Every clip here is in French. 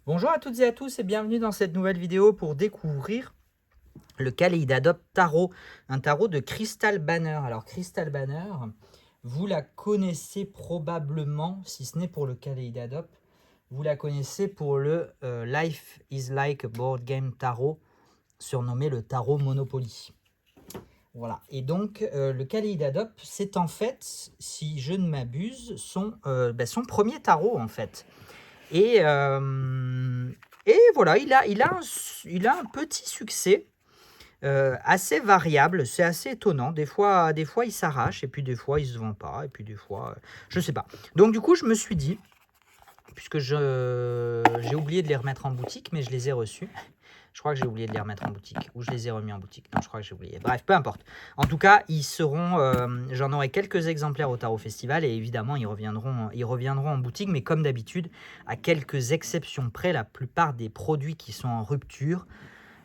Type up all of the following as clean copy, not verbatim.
Bonjour à toutes et à tous et bienvenue dans cette nouvelle vidéo pour découvrir le Kaléidadop Tarot, un tarot de Crystal Banner. Alors Crystal Banner, vous la connaissez probablement, si ce n'est pour le Kaléidadop, vous la connaissez pour le Life is like a board game tarot, surnommé le tarot Monopoly. Voilà, et donc le Kaléidadop, c'est en fait, si je ne m'abuse, son premier tarot en fait. Et, euh, et voilà, il a un petit succès assez variable, c'est assez étonnant. Des fois il s'arrache, et puis des fois il se vend pas, et puis des fois, je sais pas. Donc du coup, je me suis dit, puisque j'ai oublié de les remettre en boutique, mais je les ai reçus. Je crois que j'ai oublié de les remettre en boutique, ou je les ai remis en boutique. Non, je crois que j'ai oublié. Bref, peu importe. En tout cas, ils seront. J'en aurai quelques exemplaires au Tarot Festival, et évidemment, ils reviendront en boutique. Mais comme d'habitude, à quelques exceptions près, la plupart des produits qui sont en rupture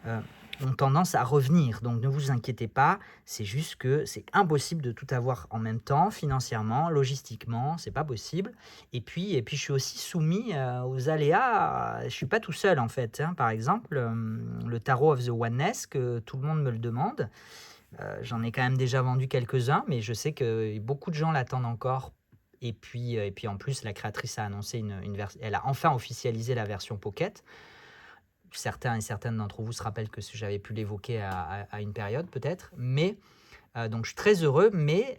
euh, ont tendance à revenir. Donc ne vous inquiétez pas, c'est juste que c'est impossible de tout avoir en même temps, financièrement, logistiquement, c'est pas possible. Et puis je suis aussi soumis aux aléas. Je suis pas tout seul en fait, hein. Par exemple, le Tarot of the Oneness, que tout le monde me le demande, j'en ai quand même déjà vendu quelques-uns, mais je sais que beaucoup de gens l'attendent encore. Et puis en plus, la créatrice a annoncé elle a enfin officialisé la version Pocket. Certains et certaines d'entre vous se rappellent que j'avais pu l'évoquer à une période peut-être, mais donc je suis très heureux, mais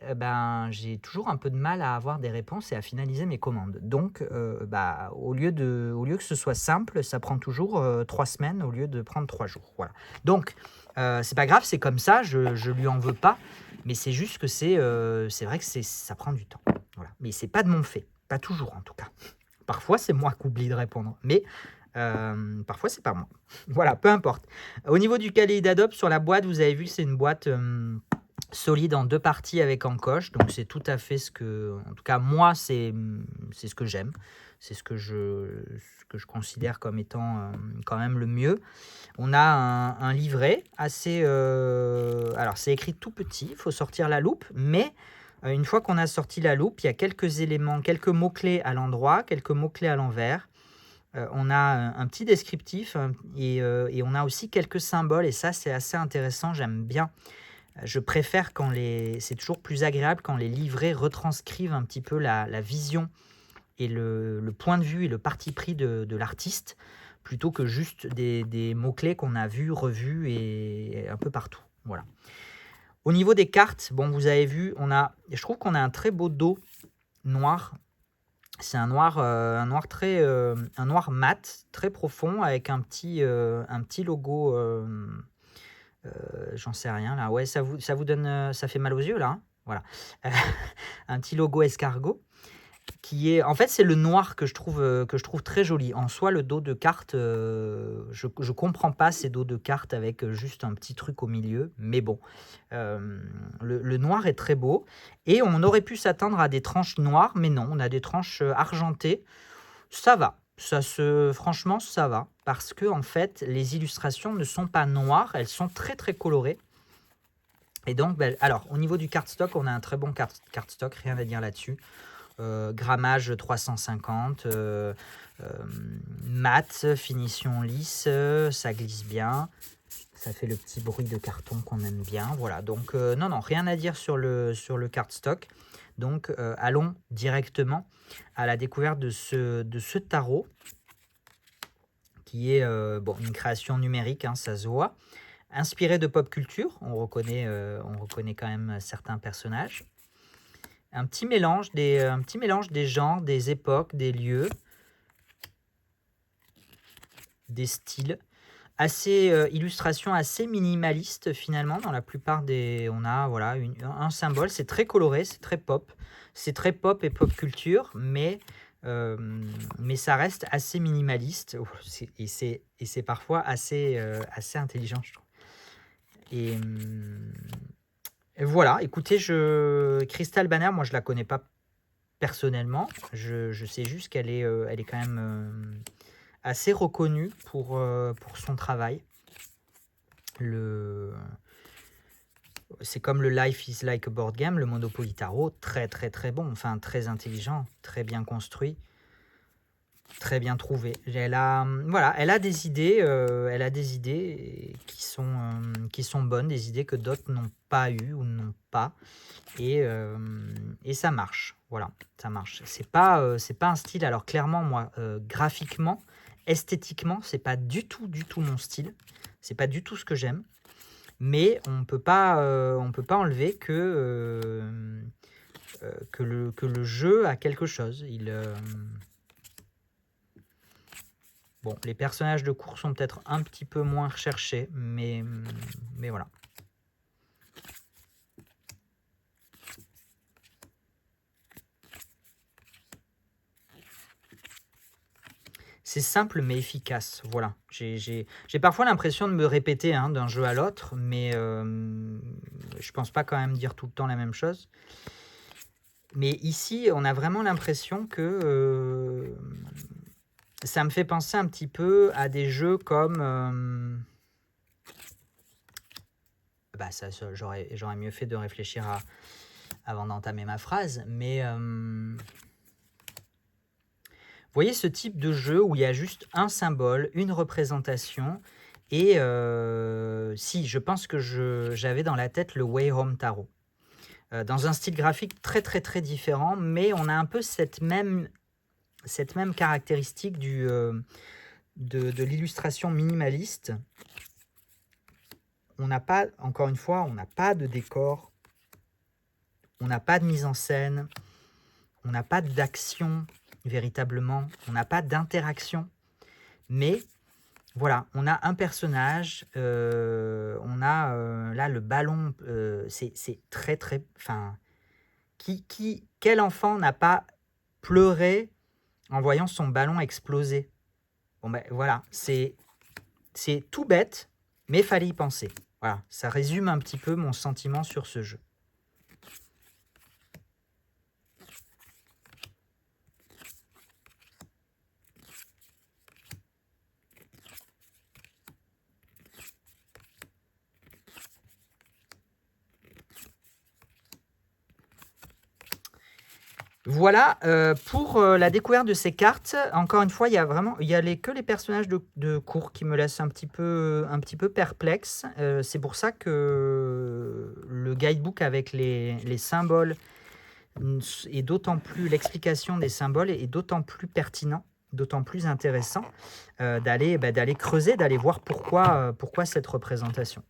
j'ai toujours un peu de mal à avoir des réponses et à finaliser mes commandes. Donc au lieu que ce soit simple, ça prend toujours 3 semaines au lieu de prendre 3 jours. Voilà. Donc c'est pas grave, c'est comme ça, je lui en veux pas, mais c'est juste que c'est vrai que ça prend du temps. Voilà. Mais c'est pas de mon fait, pas toujours en tout cas. Parfois c'est moi qui oublie de répondre, mais parfois c'est pas moi. Voilà, peu importe. Au niveau du Kaléidadop, sur la boîte, vous avez vu, c'est une boîte solide en 2 parties avec encoche, donc c'est tout à fait en tout cas moi, c'est ce que j'aime, c'est ce que je considère comme étant quand même le mieux. On a un livret assez, alors c'est écrit tout petit, il faut sortir la loupe, mais une fois qu'on a sorti la loupe, il y a quelques éléments, quelques mots-clés à l'endroit, quelques mots-clés à l'envers. On a un petit descriptif et on a aussi quelques symboles, et ça c'est assez intéressant, j'aime bien. Je préfère c'est toujours plus agréable quand les livrets retranscrivent un petit peu la vision et le point de vue et le parti pris de l'artiste, plutôt que juste des mots-clés qu'on a vus, revus et un peu partout. Voilà. Au niveau des cartes, bon, vous avez vu, je trouve qu'on a un très beau dos noir. C'est un noir mat, très profond, avec un petit logo. J'en sais rien là. Ouais, ça vous donne, ça fait mal aux yeux là, hein. Voilà. Un petit logo escargot en fait, c'est le noir que je trouve très joli. En soi, le dos de carte, je comprends pas ces dos de carte avec juste un petit truc au milieu, mais bon, le noir est très beau, et on aurait pu s'attendre à des tranches noires, mais non, on a des tranches argentées. Ça va, franchement, ça va, parce que en fait, les illustrations ne sont pas noires, elles sont très très colorées. Et donc, alors, au niveau du cardstock, on a un très bon cardstock, rien à dire là-dessus. Grammage 350, mat, finition lisse, ça glisse bien, ça fait le petit bruit de carton qu'on aime bien. Voilà, donc non, non, rien à dire sur le cardstock. Donc allons directement à la découverte de ce tarot, qui est une création numérique, hein, ça se voit, inspiré de pop culture. On reconnaît quand même certains personnages. Un petit mélange des genres, des époques, des lieux, des styles. Illustration assez minimaliste finalement. Dans la plupart des... On a voilà, un symbole, c'est très coloré, c'est très pop. C'est très pop et pop culture, mais ça reste assez minimaliste. Et c'est parfois assez intelligent, je trouve. Et, et voilà, écoutez, Crystal Banner, moi je la connais pas personnellement. Je sais juste elle est quand même assez reconnue pour son travail. Le... C'est comme le Life is like a board game, le Monopoly Tarot, très très très bon, enfin très intelligent, très bien construit. Très bien trouvé. Voilà, elle a des idées qui sont bonnes, des idées que d'autres n'ont pas eues ou n'ont pas. Et ça marche. Voilà, ça marche. C'est pas un style. Alors clairement, moi, graphiquement, esthétiquement, c'est pas du tout mon style. C'est pas du tout ce que j'aime. Mais on peut pas enlever que le jeu a quelque chose. Bon, les personnages de course sont peut-être un petit peu moins recherchés, mais voilà. C'est simple mais efficace, voilà. J'ai parfois l'impression de me répéter hein, d'un jeu à l'autre, mais je pense pas quand même dire tout le temps la même chose. Mais ici, on a vraiment l'impression que ça me fait penser un petit peu à des jeux comme... bah ça, j'aurais mieux fait de réfléchir avant d'entamer ma phrase, mais... Vous voyez ce type de jeu où il y a juste un symbole, une représentation, et si, je pense que j'avais dans la tête le Way Home Tarot. Dans un style graphique très différent, mais on a un peu cette même caractéristique de l'illustration minimaliste. On n'a pas, encore une fois, on n'a pas de décor, on n'a pas de mise en scène, on n'a pas d'action véritablement, on n'a pas d'interaction, mais voilà, on a un personnage, on a là le ballon, c'est très, enfin, quel enfant n'a pas pleuré en voyant son ballon exploser? Bon ben voilà, c'est tout bête, mais fallait y penser. Voilà, ça résume un petit peu mon sentiment sur ce jeu. Voilà, pour la découverte de ces cartes, encore une fois, il y a que les personnages de cours qui me laissent un petit peu perplexe. C'est pour ça que le guidebook avec les symboles est d'autant plus, l'explication des symboles est d'autant plus pertinent, d'autant plus intéressant d'aller creuser, d'aller voir pourquoi cette représentation.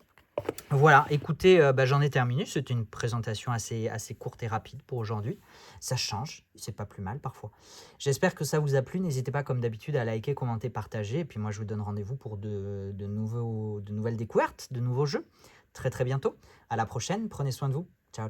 Voilà, écoutez, j'en ai terminé. C'était une présentation assez courte et rapide pour aujourd'hui. Ça change, c'est pas plus mal parfois. J'espère que ça vous a plu. N'hésitez pas, comme d'habitude, à liker, commenter, partager. Et puis moi, je vous donne rendez-vous pour de nouvelles découvertes, de nouveaux jeux. Très bientôt. À la prochaine. Prenez soin de vous. Ciao.